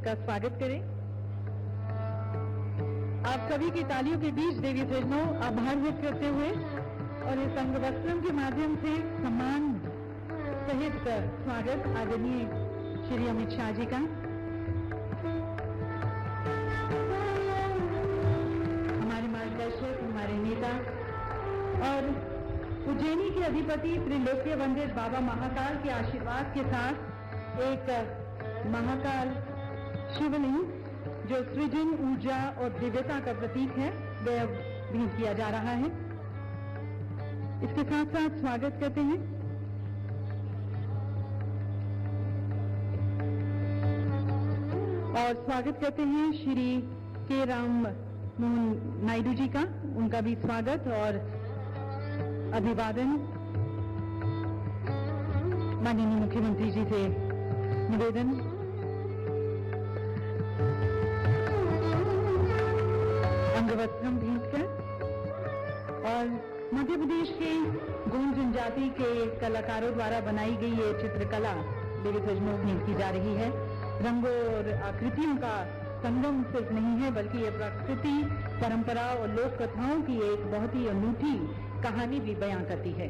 उनका स्वागत करें। आप सभी की तालियों के बीच देवी सजनों आभार व्यक्त करते हुए और इस अंगवस्त्रम के माध्यम से सम्मान सहित स्वागत आदरणीय श्री अमित शाह जी का। हमारे मार्गदर्शक, हमारे नेता और उज्जैनी के अधिपति त्रिलोक्य वंदित बाबा महाकाल के आशीर्वाद के साथ एक महाकाल शिवलिंग जो सृजन, ऊर्जा और दिव्यता का प्रतीक है, वह भेंट किया जा रहा है। इसके साथ साथ स्वागत करते हैं और स्वागत करते हैं श्री के राम मोहन नायडू जी का। उनका भी स्वागत और अभिवादन। माननीय मुख्यमंत्री जी से निवेदन। अंगवस्त्रम भेंट कर और मध्य प्रदेश के गोंड जनजाति के कलाकारों द्वारा बनाई गई ये चित्रकला देवी सजनों भेंट की जा रही है। रंगों और आकृतियों का संगम सिर्फ नहीं है, बल्कि ये प्रकृति, परंपरा और लोक कथाओं की एक बहुत ही अनूठी कहानी भी बयां करती है।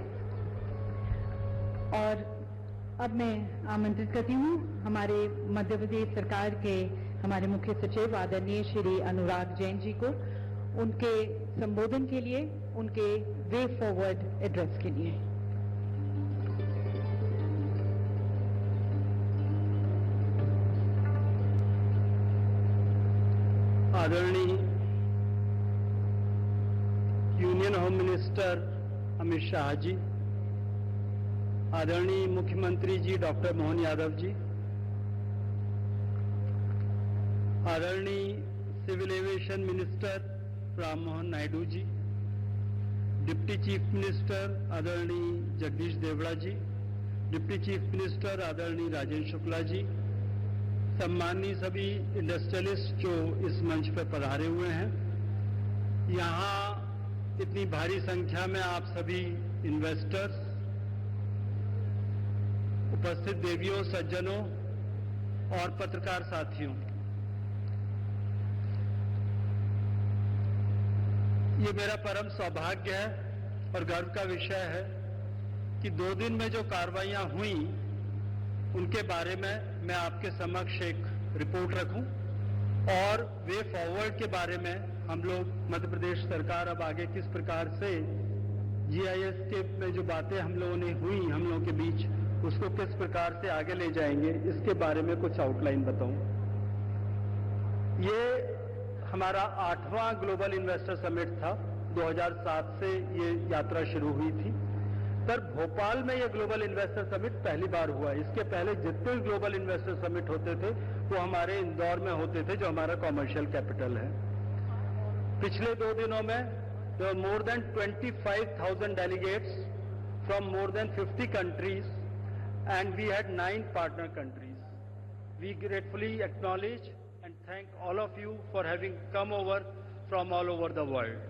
और अब मैं आमंत्रित करती हूँ हमारे मध्य प्रदेश सरकार के हमारे मुख्य सचिव आदरणीय श्री अनुराग जैन जी को उनके संबोधन के लिए, उनके वे फॉरवर्ड एड्रेस के लिए। आदरणीय union home minister Amit Shah ji, आदरणीय मुख्यमंत्री जी डॉक्टर मोहन यादव जी, आदरणीय civil aviation minister Ram Mohan Naidu ji, deputy chief minister आदरणीय Jagdish Devda ji, deputy chief minister आदरणीय राजेंद्र शुक्ला जी, सम्माननीय सभी इंडस्ट्रियलिस्ट जो इस मंच पर पधारे हुए हैं, यहाँ इतनी भारी संख्या में आप सभी इन्वेस्टर्स, उपस्थित देवियों, सज्जनों और पत्रकार साथियों, ये मेरा परम सौभाग्य है और गर्व का विषय है कि 2 दिन में जो कार्रवाइयां हुई उनके बारे में मैं आपके समक्ष एक रिपोर्ट रखूं और वे फॉरवर्ड के बारे में हम लोग मध्य प्रदेश सरकार अब आगे किस प्रकार से जीआईएस के में जो बातें हम लोगों ने हुई हम लोगों के बीच, उसको किस प्रकार से आगे ले जाएंगे, इसके बारे में कुछ आउटलाइन बताऊं। ये हमारा 8वां ग्लोबल इन्वेस्टर समिट था। 2007 से ये यात्रा शुरू हुई थी, पर भोपाल में ये ग्लोबल इन्वेस्टर समिट पहली बार हुआ। इसके पहले जितने ग्लोबल इन्वेस्टर समिट होते थे वो हमारे इंदौर में होते थे, जो हमारा कॉमर्शियल कैपिटल है। पिछले 2 दिनों में there were more than 25,000 delegates from more than 50 countries and we had 9 partner countries. We gratefully acknowledge and thank all of you for having come over from all over the world.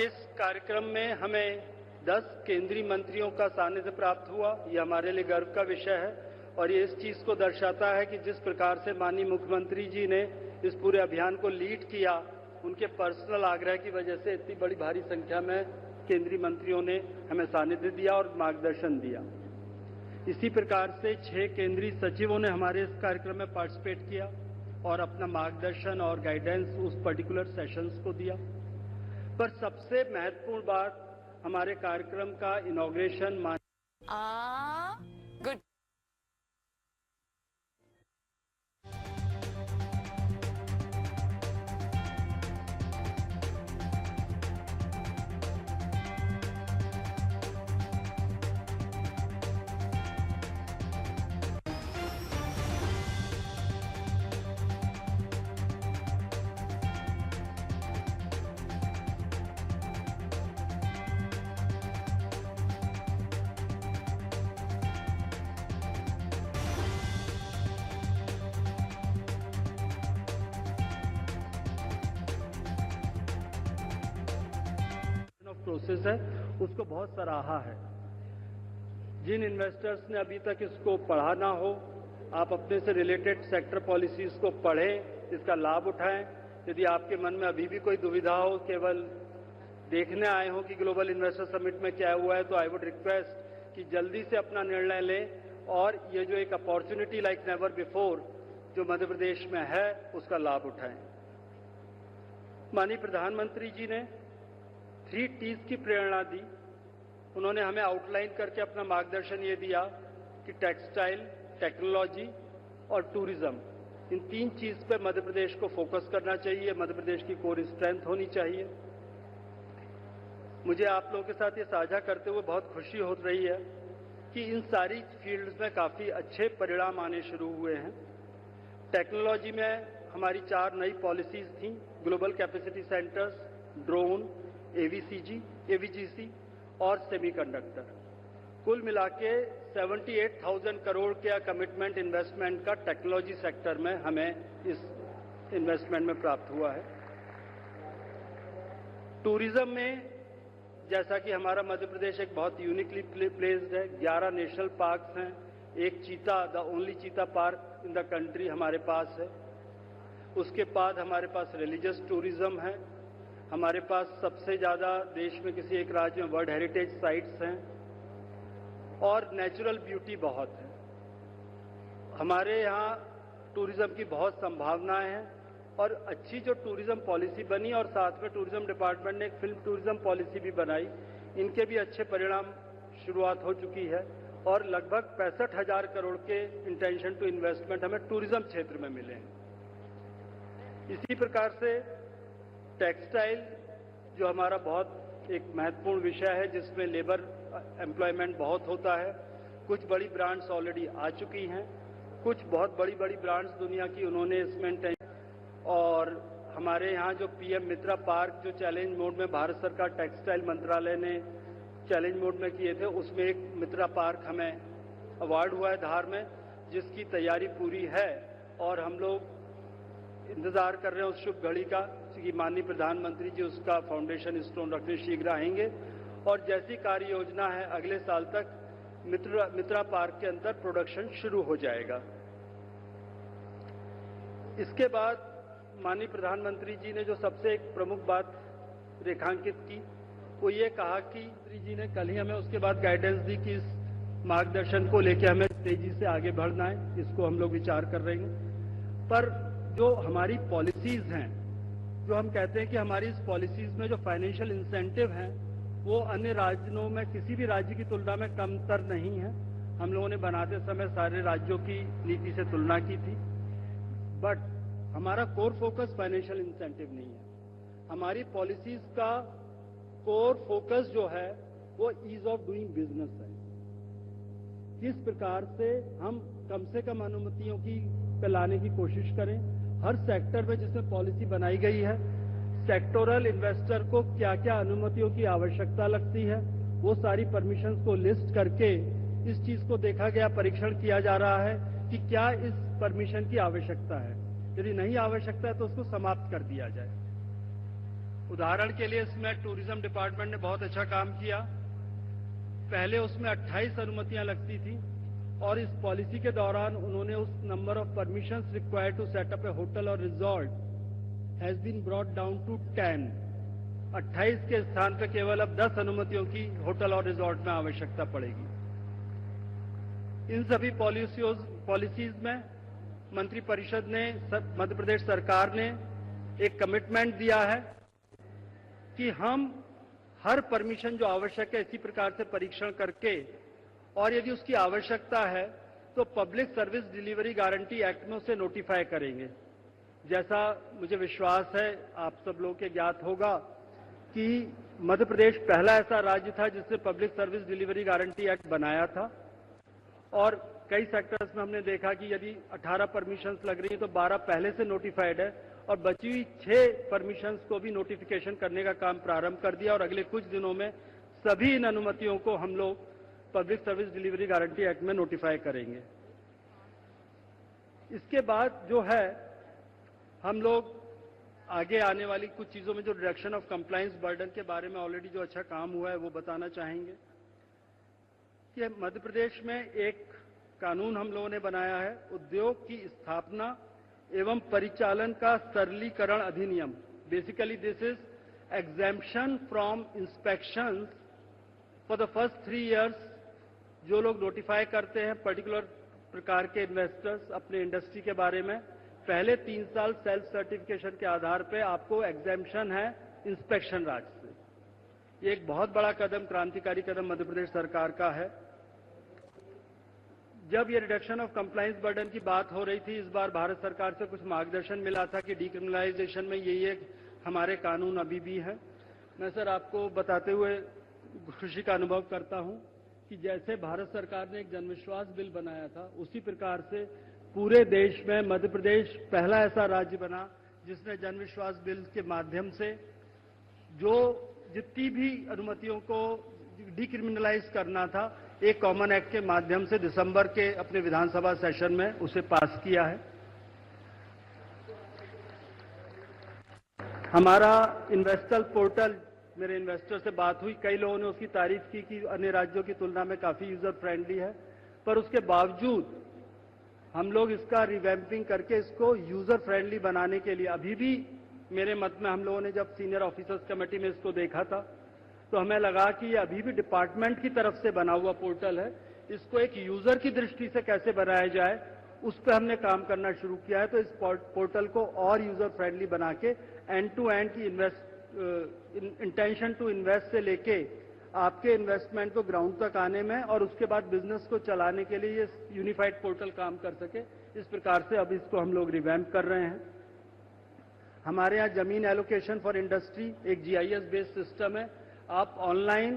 इस कार्यक्रम में हमें 10 केंद्रीय मंत्रियों का सानिध्य प्राप्त हुआ। ये हमारे लिए गर्व का विषय है और ये इस चीज को दर्शाता है कि जिस प्रकार से माननीय मुख्यमंत्री जी ने इस पूरे अभियान को लीड किया, उनके पर्सनल आग्रह की वजह से इतनी बड़ी भारी संख्या में केंद्रीय मंत्रियों ने हमें सानिध्य दिया और मार्गदर्शन दिया। इसी प्रकार से 6 केंद्रीय सचिवों ने हमारे इस कार्यक्रम में पार्टिसिपेट किया और अपना मार्गदर्शन और गाइडेंस उस पर्टिकुलर सेशंस को दिया। पर सबसे महत्वपूर्ण बात, हमारे कार्यक्रम का इनॉग्रेशन गुड। प्रोसेस है, उसको बहुत सराहा है। जिन इन्वेस्टर्स ने अभी तक इसको पढ़ा ना हो, आप अपने से रिलेटेड सेक्टर पॉलिसीज को पढ़ें, इसका लाभ उठाएं। यदि आपके मन में अभी भी कोई दुविधा हो, केवल देखने आए हो कि ग्लोबल इन्वेस्टर समिट में क्या हुआ है, तो आई वुड रिक्वेस्ट कि जल्दी से अपना निर्णय लें और ये जो एक अपॉर्चुनिटी लाइक नेवर बिफोर जो मध्य प्रदेश में है, उसका लाभ उठाएं। माननीय प्रधानमंत्री जी ने 3 T's की प्रेरणा दी। उन्होंने हमें आउटलाइन करके अपना मार्गदर्शन ये दिया कि टेक्सटाइल, टेक्नोलॉजी और टूरिज्म, इन 3 चीज पे मध्य प्रदेश को फोकस करना चाहिए, मध्य प्रदेश की कोर स्ट्रेंथ होनी चाहिए। मुझे आप लोगों के साथ ये साझा करते हुए बहुत खुशी हो रही है कि इन सारी फील्ड्स में काफी अच्छे परिणाम आने शुरू हुए हैं। टेक्नोलॉजी में हमारी 4 नई पॉलिसीज थी, global capacity centres, drone, AVGC और सेमीकंडक्टर। कुल मिला के 78,000 करोड़ का कमिटमेंट इन्वेस्टमेंट का टेक्नोलॉजी सेक्टर में हमें इस इन्वेस्टमेंट में प्राप्त हुआ है। टूरिज्म में जैसा कि हमारा मध्य प्रदेश एक बहुत यूनिकली प्लेस्ड है, 11 नेशनल पार्क्स हैं, एक चीता, द ओनली चीता पार्क इन द कंट्री हमारे पास है। उसके बाद हमारे पास रिलीजियस टूरिज्म है, हमारे पास सबसे ज्यादा देश में किसी एक राज्य में वर्ल्ड हेरिटेज साइट्स हैं और नेचुरल ब्यूटी बहुत है। हमारे यहाँ टूरिज्म की बहुत संभावनाएं हैं और अच्छी जो टूरिज्म पॉलिसी बनी और साथ में टूरिज्म डिपार्टमेंट ने एक फिल्म टूरिज्म पॉलिसी भी बनाई, इनके भी अच्छे परिणाम शुरुआत हो चुकी है और लगभग 65,000 करोड़ के इंटेंशन टू इन्वेस्टमेंट हमें टूरिज्म क्षेत्र में मिले हैं। इसी प्रकार से टेक्सटाइल जो हमारा बहुत एक महत्वपूर्ण विषय है, जिसमें लेबर एम्प्लॉयमेंट बहुत होता है। कुछ बड़ी ब्रांड्स ऑलरेडी आ चुकी हैं, कुछ बहुत बड़ी बड़ी ब्रांड्स दुनिया की उन्होंने इसमें, और हमारे यहाँ जो पीएम मित्रा पार्क जो चैलेंज मोड में भारत सरकार टेक्सटाइल मंत्रालय ने चैलेंज मोड में किए थे, उसमें एक मित्रा पार्क हमें अवार्ड हुआ है धार में, जिसकी तैयारी पूरी है और हम लोग इंतजार कर रहे हैं उस शुभ घड़ी का कि माननीय प्रधानमंत्री जी उसका फाउंडेशन स्टोन रखने शीघ्र आएंगे और जैसी कार्य योजना है अगले साल तक मित्रा पार्क के अंदर प्रोडक्शन शुरू हो जाएगा। इसके बाद माननीय प्रधानमंत्री जी ने जो सबसे एक प्रमुख बात रेखांकित की, वो ये कहा कि जी ने कल ही हमें उसके बाद गाइडेंस दी कि इस मार्गदर्शन को लेकर हमें तेजी से आगे बढ़ना है, इसको हम लोग विचार कर रहे हैं। पर जो हमारी पॉलिसीज हैं, जो हम कहते हैं कि हमारी इस पॉलिसीज में जो फाइनेंशियल इंसेंटिव हैं, वो अन्य राज्यों में किसी भी राज्य की तुलना में कमतर नहीं है। हम लोगों ने बनाते समय सारे राज्यों की नीति से तुलना की थी, बट हमारा कोर फोकस फाइनेंशियल इंसेंटिव नहीं है। हमारी पॉलिसीज का कोर फोकस जो है वो ईज ऑफ डूइंग बिजनेस है। किस प्रकार से हम कम से कम अनुमतियों की पे लाने की कोशिश करें। हर सेक्टर में जिसमें पॉलिसी बनाई गई है, सेक्टोरल इन्वेस्टर को क्या क्या अनुमतियों की आवश्यकता लगती है, वो सारी परमिशंस को लिस्ट करके इस चीज को देखा गया, परीक्षण किया जा रहा है कि क्या इस परमिशन की आवश्यकता है। यदि नहीं आवश्यकता है तो उसको समाप्त कर दिया जाए। उदाहरण के लिए इसमें टूरिज्म डिपार्टमेंट ने बहुत अच्छा काम किया। पहले उसमें 28 अनुमतियां लगती थी और इस पॉलिसी के दौरान उन्होंने उस number of permissions required to set up a hotel और resort has been brought down to 10। 28 के स्थान पर केवल अब 10 अनुमतियों की होटल और रिजॉर्ट में आवश्यकता पड़ेगी। इन सभी पॉलिसीज में मंत्रिपरिषद ने, मध्य प्रदेश सरकार ने एक कमिटमेंट दिया है कि हम हर परमिशन जो आवश्यक है इसी प्रकार से परीक्षण करके, और यदि उसकी आवश्यकता है तो public service delivery guarantee act में उसे नोटिफाई करेंगे। जैसा मुझे विश्वास है आप सब लोगों के ज्ञात होगा कि मध्य प्रदेश पहला ऐसा राज्य था जिसने public service delivery guarantee act बनाया था, और कई सेक्टर्स में हमने देखा कि यदि 18 परमिशंस लग रही हैं तो 12 पहले से नोटिफाइड है और बची हुई 6 परमिशंस को भी नोटिफिकेशन करने का काम प्रारंभ कर दिया और अगले कुछ दिनों में सभी इन अनुमतियों को हम लोग public service delivery guarantee act में नोटिफाई करेंगे। इसके बाद जो है हम लोग आगे आने वाली कुछ चीजों में जो रिडक्शन ऑफ कंप्लायंस बर्डन के बारे में ऑलरेडी जो अच्छा काम हुआ है वो बताना चाहेंगे कि मध्य प्रदेश में एक कानून हम लोगों ने बनाया है, उद्योग की स्थापना एवं परिचालन का सरलीकरण अधिनियम। Basically this is exemption from inspections for the first 3 years। जो लोग नोटिफाई करते हैं पर्टिकुलर प्रकार के इन्वेस्टर्स अपने इंडस्ट्री के बारे में, पहले 3 साल सेल्फ सर्टिफिकेशन के आधार पे आपको एग्जेम्पशन है इंस्पेक्शन राज से। ये एक बहुत बड़ा कदम, क्रांतिकारी कदम मध्य प्रदेश सरकार का है। जब ये रिडक्शन ऑफ कंप्लायंस बर्डन की बात हो रही थी, इस बार भारत सरकार से कुछ मार्गदर्शन मिला था कि डीक्रिमिनलाइजेशन में ये हमारे कानून अभी भी हैं। मैं सर आपको बताते हुए खुशी का अनुभव करता हूं कि जैसे भारत सरकार ने एक जनविश्वास बिल बनाया था, उसी प्रकार से पूरे देश में मध्य प्रदेश पहला ऐसा राज्य बना जिसने जनविश्वास बिल के माध्यम से जो जितनी भी अनुमतियों को डिक्रिमिनलाइज करना था, एक कॉमन एक्ट के माध्यम से दिसंबर के अपने विधानसभा सेशन में उसे पास किया है। हमारा इन्वेस्टर पोर्टल, मेरे इन्वेस्टर से बात हुई, कई लोगों ने उसकी तारीफ की कि अन्य राज्यों की तुलना में काफी यूजर फ्रेंडली है, पर उसके बावजूद हम लोग इसका रिवैम्पिंग करके इसको यूजर फ्रेंडली बनाने के लिए, अभी भी मेरे मत में हम लोगों ने जब सीनियर ऑफिसर्स कमेटी में इसको देखा था तो हमें लगा कि ये अभी भी डिपार्टमेंट की तरफ से बना हुआ पोर्टल है, इसको एक यूजर की दृष्टि से कैसे बनाया जाए उस पर हमने काम करना शुरू किया है। तो इस पोर्टल को और यूजर फ्रेंडली बना के एंड टू एंड की इंटेंशन टू इन्वेस्ट से लेके आपके इन्वेस्टमेंट को ग्राउंड तक आने में और उसके बाद बिजनेस को चलाने के लिए ये यूनिफाइड पोर्टल काम कर सके, इस प्रकार से अब इसको हम लोग रिवैम्प कर रहे हैं। हमारे यहाँ जमीन एलोकेशन फॉर इंडस्ट्री एक जीआईएस बेस्ड सिस्टम है। आप ऑनलाइन,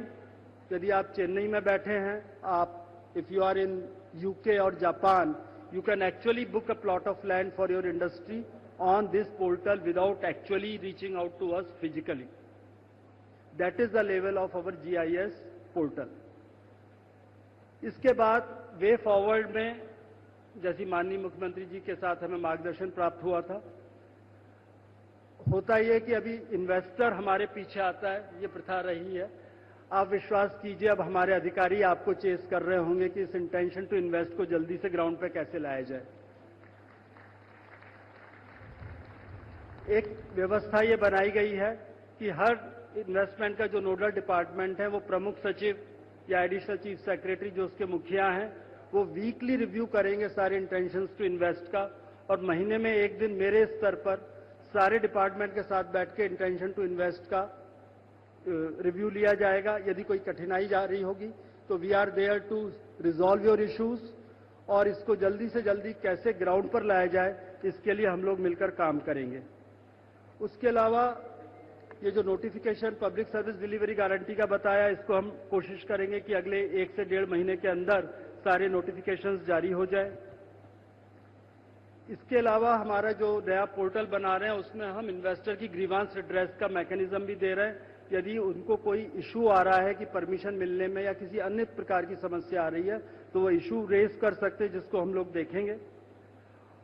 यदि आप चेन्नई में बैठे हैं, आप if you are in UK और Japan, you can actually book a plot of land for your industry on this portal without actually reaching out to us physically. That is the level of our GIS portal. इसके बाद way forward में, जैसी माननीय मुख्यमंत्री जी के साथ हमें मार्गदर्शन प्राप्त हुआ था, होता यह कि अभी इन्वेस्टर हमारे पीछे आता है, ये प्रथा रही है। आप विश्वास कीजिए, अब हमारे अधिकारी आपको चेस कर रहे होंगे कि इस इंटेंशन टू इन्वेस्ट को जल्दी से ग्राउंड पे कैसे लाया जाए। एक व्यवस्था ये बनाई गई है कि हर इन्वेस्टमेंट का जो नोडल डिपार्टमेंट है, वो प्रमुख सचिव या एडिशनल चीफ सेक्रेटरी जो उसके मुखिया हैं, वो वीकली रिव्यू करेंगे सारे इंटेंशंस टू इन्वेस्ट का, और महीने में एक दिन मेरे स्तर पर सारे डिपार्टमेंट के साथ बैठ के इंटेंशन टू इन्वेस्ट का रिव्यू लिया जाएगा। यदि कोई कठिनाई जा रही होगी तो we are there to resolve your issues, और इसको जल्दी से जल्दी कैसे ग्राउंड पर लाया जाए इसके लिए हम लोग मिलकर काम करेंगे। उसके अलावा ये जो notification public service delivery guarantee का बताया, इसको हम कोशिश करेंगे कि अगले 1 से 1.5 महीने के अंदर सारे नोटिफिकेशंस जारी हो जाए। इसके अलावा हमारा जो नया पोर्टल बना रहे हैं उसमें हम इन्वेस्टर की ग्रीवांस रिड्रेस का मैकेनिज्म भी दे रहे हैं। यदि उनको कोई इशू आ रहा है कि परमिशन मिलने में या किसी अन्य प्रकार की समस्या आ रही है तो वो इशू रेज कर सकते हैं, जिसको हम लोग देखेंगे।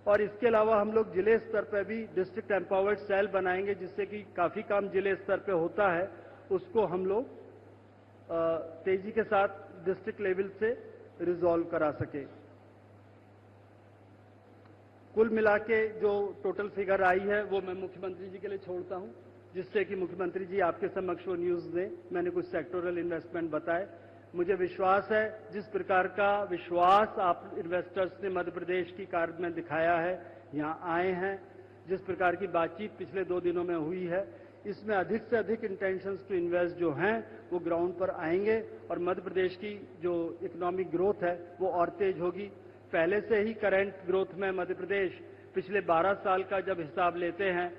और इसके अलावा हम लोग जिले स्तर पर भी डिस्ट्रिक्ट एम्पावर्ड सेल बनाएंगे, जिससे कि काफी काम जिले स्तर पे होता है उसको हम लोग तेजी के साथ डिस्ट्रिक्ट लेवल से रिजॉल्व करा सके। कुल मिला के जो टोटल फिगर आई है वो मैं मुख्यमंत्री जी के लिए छोड़ता हूं, जिससे कि मुख्यमंत्री जी आपके समक्ष वो न्यूज दें। मैंने कुछ सेक्टोरल इन्वेस्टमेंट बताए। मुझे विश्वास है, जिस प्रकार का विश्वास आप इन्वेस्टर्स ने मध्य प्रदेश की कार्य में दिखाया है, यहाँ आए हैं, जिस प्रकार की बातचीत पिछले 2 दिनों में हुई है, इसमें अधिक से अधिक इंटेंशंस टू इन्वेस्ट जो हैं वो ग्राउंड पर आएंगे और मध्य प्रदेश की जो इकोनॉमिक ग्रोथ है वो और तेज होगी। पहले से ही करंट ग्रोथ में मध्य प्रदेश पिछले 12 साल का जब हिसाब लेते हैं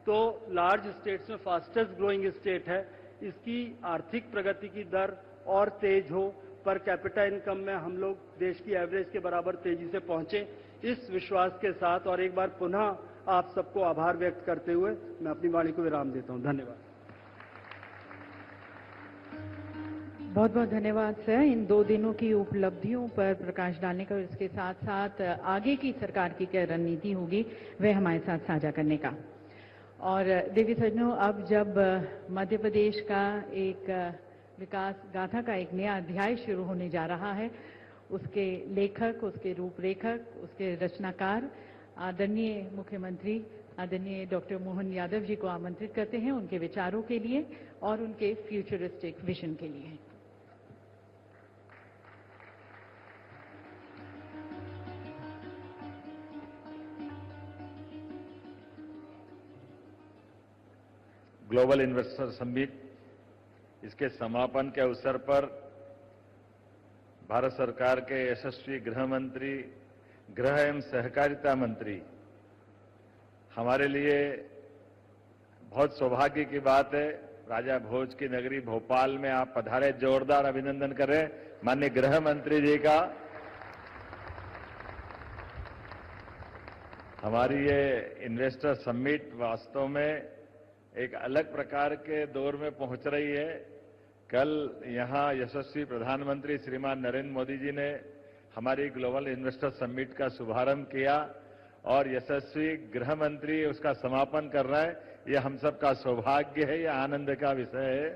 तो लार्ज स्टेट्स में फास्टेस्ट ग्रोइंग स्टेट है। इसकी आर्थिक प्रगति की दर और तेज हो, पर कैपिटा इनकम में हम लोग देश की एवरेज के बराबर तेजी से पहुंचे, इस विश्वास के साथ और एक बार पुनः आप सबको आभार व्यक्त करते हुए मैं अपनी वाणी को विराम देता हूं। धन्यवाद। बहुत बहुत धन्यवाद सर, इन 2 दिनों की उपलब्धियों पर प्रकाश डालने का और इसके साथ साथ आगे की सरकार की क्या रणनीति होगी वह हमारे साथ साझा करने का। और देवी सज्जनों, अब जब मध्य प्रदेश का एक विकास गाथा का एक नया अध्याय शुरू होने जा रहा है, उसके लेखक, उसके रूपरेखक, उसके रचनाकार आदरणीय मुख्यमंत्री आदरणीय डॉक्टर मोहन यादव जी को आमंत्रित करते हैं उनके विचारों के लिए और उनके फ्यूचरिस्टिक विजन के लिए। ग्लोबल इन्वेस्टर समिट, इसके समापन के अवसर पर भारत सरकार के यशस्वी गृह मंत्री, गृह एवं सहकारिता मंत्री, हमारे लिए बहुत सौभाग्य की बात है। राजा भोज की नगरी भोपाल में आप पधारे, जोरदार अभिनंदन करें माननीय गृह मंत्री जी का। हमारी ये इन्वेस्टर समिट वास्तव में एक अलग प्रकार के दौर में पहुंच रही है। कल यहां यशस्वी प्रधानमंत्री श्रीमान नरेंद्र मोदी जी ने हमारी ग्लोबल इन्वेस्टर समिट का शुभारंभ किया और यशस्वी गृह मंत्री उसका समापन कर रहे हैं। यह हम सबका सौभाग्य है, यह आनंद का विषय है।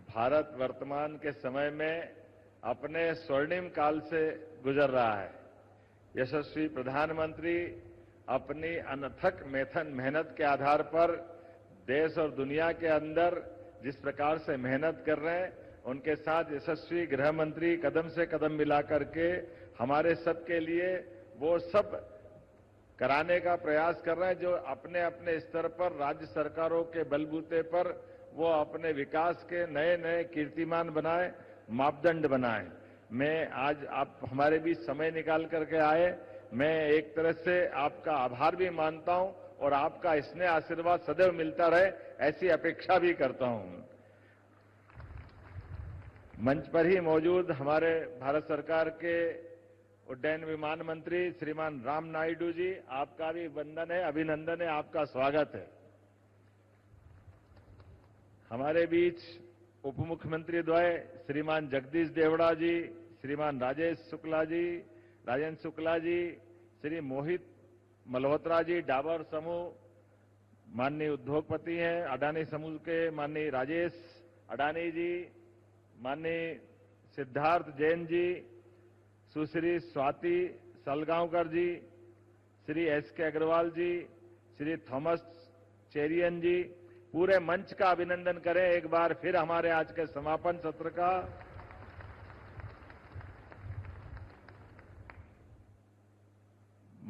भारत वर्तमान के समय में अपने स्वर्णिम काल से गुजर रहा है। यशस्वी प्रधानमंत्री अपनी अनथक मेहनत के आधार पर देश और दुनिया के अंदर जिस प्रकार से मेहनत कर रहे हैं, उनके साथ यशस्वी गृह मंत्री कदम से कदम मिला करके हमारे सबके लिए वो सब कराने का प्रयास कर रहे हैं जो अपने अपने स्तर पर राज्य सरकारों के बलबूते पर वो अपने विकास के नए नए कीर्तिमान बनाए, मापदंड बनाए। मैं आज आप हमारे बीच समय निकाल करके आए, मैं एक तरह से आपका आभार भी मानता हूं और आपका स्नेह आशीर्वाद सदैव मिलता रहे ऐसी अपेक्षा भी करता हूं। मंच पर ही मौजूद हमारे भारत सरकार के उड्डयन विमान मंत्री श्रीमान राम नायडू जी, आपका भी वंदन है, अभिनंदन है, आपका स्वागत है। हमारे बीच उप मुख्यमंत्री द्वय श्रीमान जगदीश देवड़ा जी, श्रीमान राजेंद्र शुक्ला जी, श्री मोहित मल्होत्रा जी, डाबर समूह माननीय उद्योगपति हैं, अडानी समूह के माननीय राजेश अडानी जी, माननीय सिद्धार्थ जैन जी, सुश्री स्वाति सलगांवकर जी, श्री एस.के. अग्रवाल जी, श्री थॉमस चेरियन जी, पूरे मंच का अभिनंदन करें एक बार फिर हमारे आज के समापन सत्र का।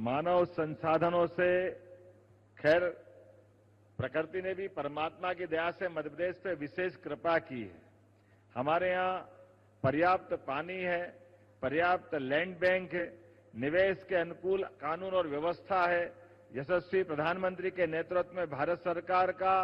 मानव संसाधनों से खैर प्रकृति ने भी परमात्मा की दया से मध्य प्रदेश पे विशेष कृपा की है। हमारे यहाँ पर्याप्त पानी है, पर्याप्त लैंड बैंक है, निवेश के अनुकूल कानून और व्यवस्था है। यशस्वी प्रधानमंत्री के नेतृत्व में भारत सरकार का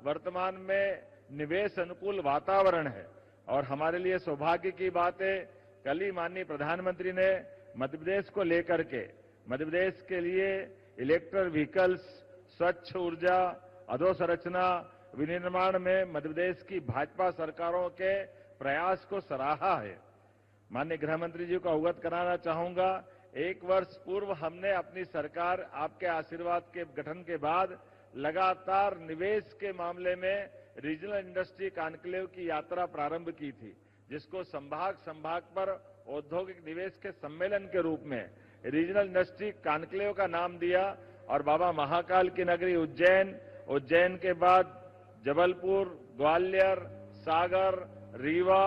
वर्तमान में निवेश अनुकूल वातावरण है और हमारे लिए सौभाग्य की बात है, कल ही माननीय प्रधानमंत्री ने मध्य प्रदेश को लेकर के मध्य प्रदेश के लिए इलेक्ट्रिक व्हीकल्स, स्वच्छ ऊर्जा, अधोसंरचना विनिर्माण में मध्य प्रदेश की भाजपा सरकारों के प्रयास को सराहा है। माननीय गृह मंत्री जी को अवगत कराना चाहूंगा, 1 वर्ष पूर्व हमने अपनी सरकार आपके आशीर्वाद के गठन के बाद लगातार निवेश के मामले में रीजनल इंडस्ट्री कॉन्क्लेव की यात्रा प्रारंभ की थी, जिसको संभाग पर औद्योगिक निवेश के सम्मेलन के रूप में रीजनल इंडस्ट्री कॉन्क्लेव का नाम दिया और बाबा महाकाल की नगरी उज्जैन के बाद जबलपुर, ग्वालियर, सागर, रीवा,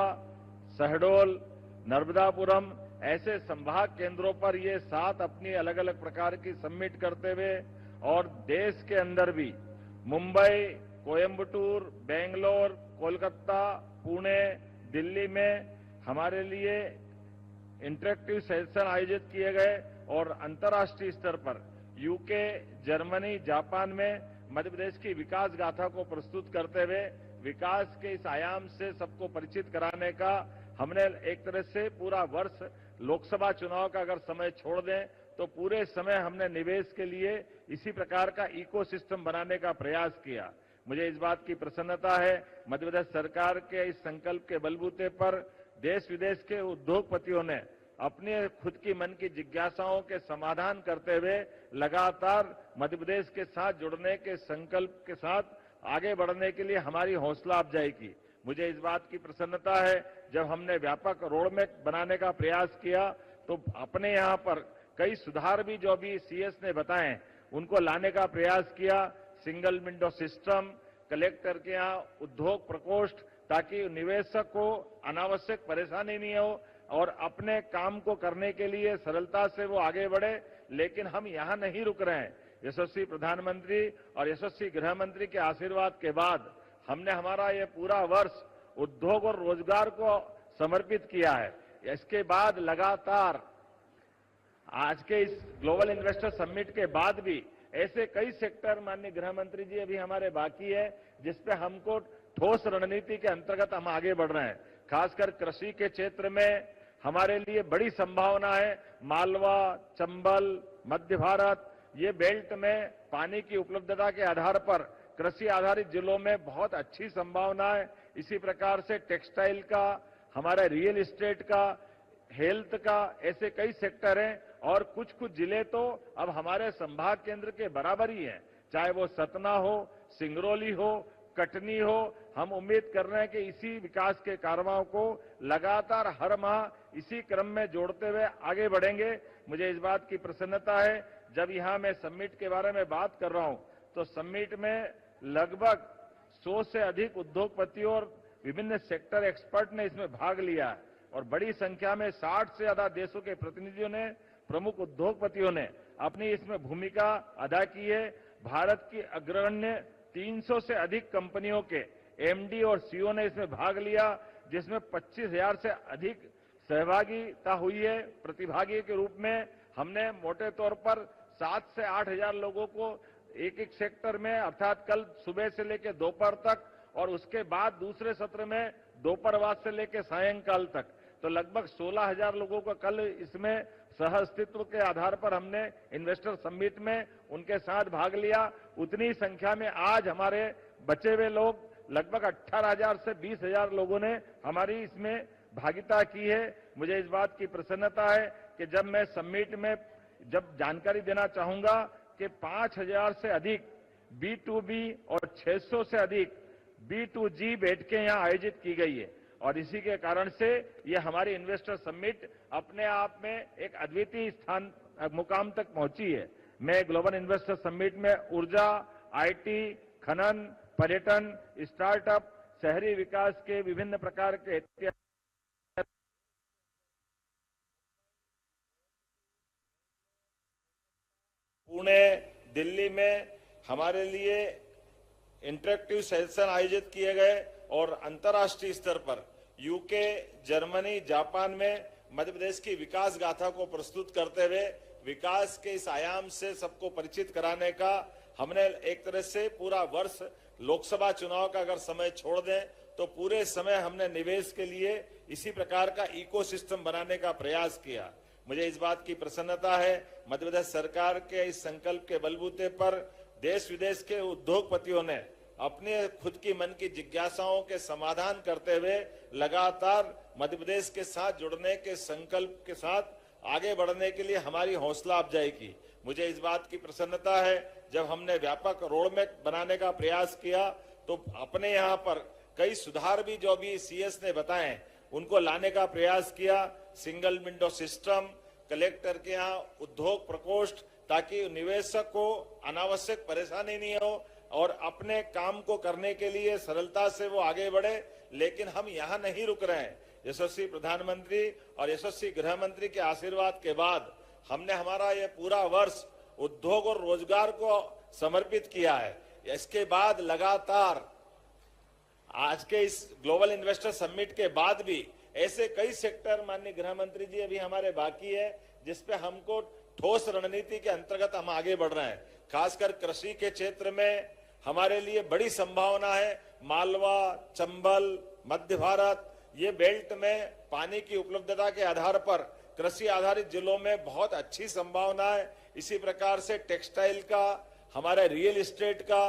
शहडोल, नर्मदापुरम ऐसे संभाग केंद्रों पर ये 7 अपनी अलग अलग प्रकार की समिट करते हुए और देश के अंदर भी मुंबई, कोयंबटूर, बेंगलोर, कोलकाता, पुणे, दिल्ली में हमारे लिए इंटरेक्टिव सेशन आयोजित किए गए और अंतर्राष्ट्रीय स्तर पर यूके, जर्मनी, जापान में मध्य प्रदेश की विकास गाथा को प्रस्तुत करते हुए विकास के इस आयाम से सबको परिचित कराने का हमने एक तरह से पूरा वर्ष लोकसभा चुनाव का अगर समय छोड़ दें तो पूरे समय हमने निवेश के लिए इसी प्रकार का इकोसिस्टम बनाने का प्रयास किया। मुझे इस बात की प्रसन्नता है, मध्य प्रदेश सरकार के इस संकल्प के बलबूते पर देश विदेश के उद्योगपतियों ने अपने खुद की मन की जिज्ञासाओं के समाधान करते हुए लगातार मध्य प्रदेश के साथ जुड़ने के संकल्प के साथ आगे बढ़ने के लिए हमारी हौसला अफजाई की। मुझे इस बात की प्रसन्नता है, जब हमने व्यापक रोडमैप बनाने का प्रयास किया तो अपने यहां पर कई सुधार भी जो भी सीएस ने बताए उनको लाने का प्रयास किया। सिंगल विंडो सिस्टम, कलेक्टर के यहाँ उद्योग प्रकोष्ठ, ताकि निवेशक को अनावश्यक परेशानी नहीं हो और अपने काम को करने के लिए सरलता से वो आगे बढ़े। लेकिन हम यहां नहीं रुक रहे हैं। यशस्वी प्रधानमंत्री और यशस्वी गृह मंत्री के आशीर्वाद के बाद हमने हमारा ये पूरा वर्ष उद्योग और रोजगार को समर्पित किया है। इसके बाद लगातार आज के इस ग्लोबल इन्वेस्टर समिट के बाद भी ऐसे कई सेक्टर माननीय गृह मंत्री जी अभी हमारे बाकी है, जिसपे हमको ठोस रणनीति के अंतर्गत हम आगे बढ़ रहे हैं। खासकर कृषि के क्षेत्र में हमारे लिए बड़ी संभावना है। मालवा, चंबल, मध्य भारत, ये बेल्ट में पानी की उपलब्धता के आधार पर कृषि आधारित जिलों में बहुत अच्छी संभावना है। इसी प्रकार से टेक्सटाइल का, हमारे रियल एस्टेट का, हेल्थ का, ऐसे कई सेक्टर हैं और कुछ कुछ जिले तो अब हमारे संभाग केंद्र के बराबर ही हैं, चाहे वो सतना हो, सिंगरौली हो, कटनी हो। हम उम्मीद कर रहे हैं कि इसी विकास के कारवां को लगातार हर माह इसी क्रम में जोड़ते हुए आगे बढ़ेंगे। मुझे इस बात की प्रसन्नता है, जब यहां मैं समिट के बारे में बात कर रहा हूं तो समिट में लगभग 100 से अधिक उद्योगपतियों और विभिन्न सेक्टर एक्सपर्ट ने इसमें भाग लिया है और बड़ी संख्या में 60 से ज्यादा देशों के प्रतिनिधियों ने, प्रमुख उद्योगपतियों ने अपनी इसमें भूमिका अदा की है। भारत की अग्रगण्य 300 से अधिक कंपनियों के एमडी और सीईओ ने इसमें भाग लिया, जिसमें 25,000 से अधिक सहभागिता हुई है। प्रतिभागी के रूप में हमने मोटे तौर पर 7 से 8,000 लोगों को एक एक सेक्टर में, अर्थात कल सुबह से लेकर दोपहर तक और उसके बाद दूसरे सत्र में दोपहर बाद से लेकर सायंकाल तक, तो लगभग 16,000 लोगों को कल इसमें सह अस्तित्व के आधार पर हमने इन्वेस्टर समिट में उनके साथ भाग लिया। उतनी संख्या में आज हमारे बचे हुए लोग लगभग 18,000 से 20,000 लोगों ने हमारी इसमें भागीदारी की है। मुझे इस बात की प्रसन्नता है कि जब मैं समिट में जब जानकारी देना चाहूंगा कि 5,000 से अधिक B2B और 600 से अधिक B2G बैठकें यहां आयोजित की गई है और इसी के कारण से ये हमारी इन्वेस्टर समिट अपने आप में एक अद्वितीय स्थान मुकाम तक पहुंची है। मैं ग्लोबल इन्वेस्टर समिट में ऊर्जा, आईटी, खनन, पर्यटन, स्टार्टअप, शहरी विकास के विभिन्न प्रकार के पुणे, दिल्ली में हमारे लिए इंटरेक्टिव सेशन आयोजित किए गए और अंतर्राष्ट्रीय स्तर पर यूके, जर्मनी, जापान में मध्य प्रदेश की विकास गाथा को प्रस्तुत करते हुए विकास के इस आयाम से सबको परिचित कराने का हमने एक तरह से पूरा वर्ष, लोकसभा चुनाव का अगर समय छोड़ दें तो पूरे समय हमने निवेश के लिए इसी प्रकार का इकोसिस्टम बनाने का प्रयास किया। मुझे इस बात की प्रसन्नता है, मध्य प्रदेश सरकार के इस संकल्प के बलबूते पर देश विदेश के उद्योगपतियों ने अपने खुद की मन की जिज्ञासाओं के समाधान करते हुए लगातार मध्य प्रदेश के साथ जुड़ने के संकल्प के साथ आगे बढ़ने के लिए हमारी हौसला अफजाई की। मुझे इस बात की प्रसन्नता है, जब हमने व्यापक रोडमैप बनाने का प्रयास किया तो अपने यहाँ पर कई सुधार भी जो भी सीएस ने बताए उनको लाने का प्रयास किया। सिंगल विंडो सिस्टम, कलेक्टर के यहाँ उद्योग प्रकोष्ठ, ताकि निवेशक को अनावश्यक परेशानी नहीं हो और अपने काम को करने के लिए सरलता से वो आगे बढ़े। लेकिन हम यहाँ नहीं रुक रहे हैं। यशस्वी प्रधानमंत्री और यशस्वी गृह मंत्री के आशीर्वाद के बाद हमने हमारा ये पूरा वर्ष उद्योग और रोजगार को समर्पित किया है। इसके बाद लगातार आज के इस ग्लोबल इन्वेस्टर समिट के बाद भी ऐसे कई सेक्टर माननीय गृह मंत्री जी अभी हमारे बाकी है, जिसपे हमको ठोस रणनीति के अंतर्गत हम आगे बढ़ रहे हैं। खासकर कृषि के क्षेत्र में हमारे लिए बड़ी संभावना है। मालवा, चंबल, मध्य भारत, ये बेल्ट में पानी की उपलब्धता के आधार पर कृषि आधारित जिलों में बहुत अच्छी संभावना है। इसी प्रकार से टेक्सटाइल का, हमारे रियल एस्टेट का,